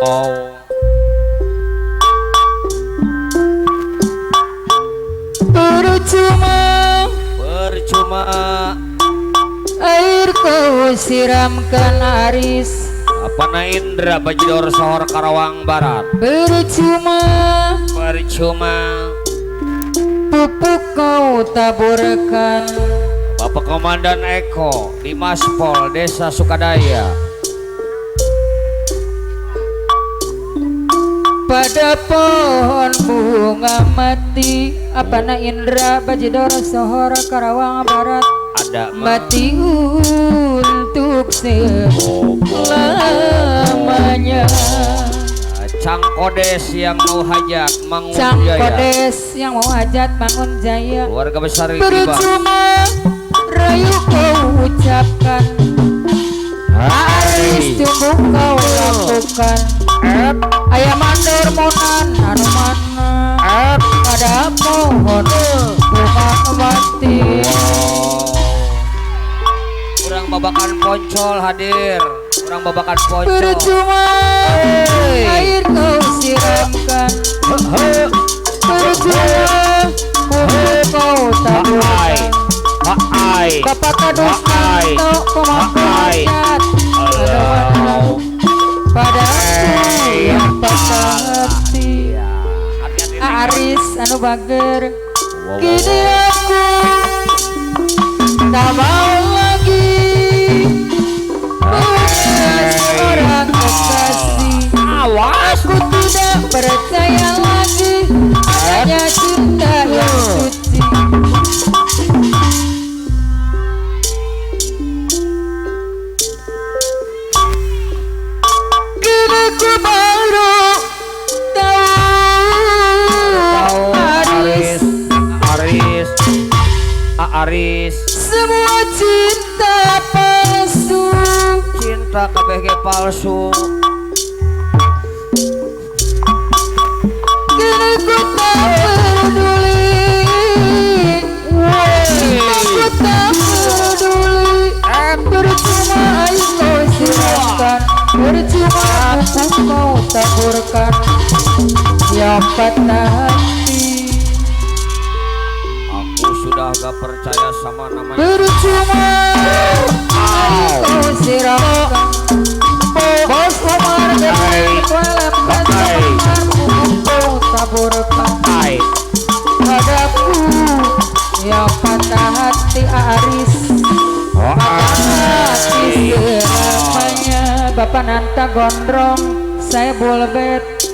Oh, Percuma percuma air kau siramkan Aris, Apana Indra Bajidor Sohor Karawang Barat. percuma Percuma pupuk kau taburkan, Bapak Komandan Eko di Maspol Desa Sukadaya. pada pohon bunga mati. Apana Indra Bajidor Sohor Karawang Barat Ada mati untuk selamanya. Cang Kodes yang mau hajat Mangun Sang Jaya. Kodes yang mau hajat Mangun Jaya. Keluarga besar Tiba. Percuma rayu kau ucapkan, Aris tunggu kau lakukan. Ayah mandor monan anu mana pada pohon bunga mati. Kurang babakan poncol hadir. Kurang babakan poncol. Percuma air kau siramkan, percuma pupuk kau taburkan. Bapak kadus nanto pemakai pada yang patah hati. Aris anu bager, kini aku tak mau lagi punya seorang kekasih. Aku tidak percaya lagi adanya cinta yang suci. Kini ku baru tahu Aris, Aris semua cinta palsu. cinta KBG palsu. Kini ku tak peduli, aku tak peduli. Percuma air kau siramkan, percuma pupuk kau taburkan. Yang patah hati, Aku sudah gak percaya sama namanya. percuma air kau siramkan. Bos Umar dalam kata pupuk kau taburkan. Padaku yang patah hati Aris, patah hati selamanya. Bapak Nanta Gondrong, saya Bulbet.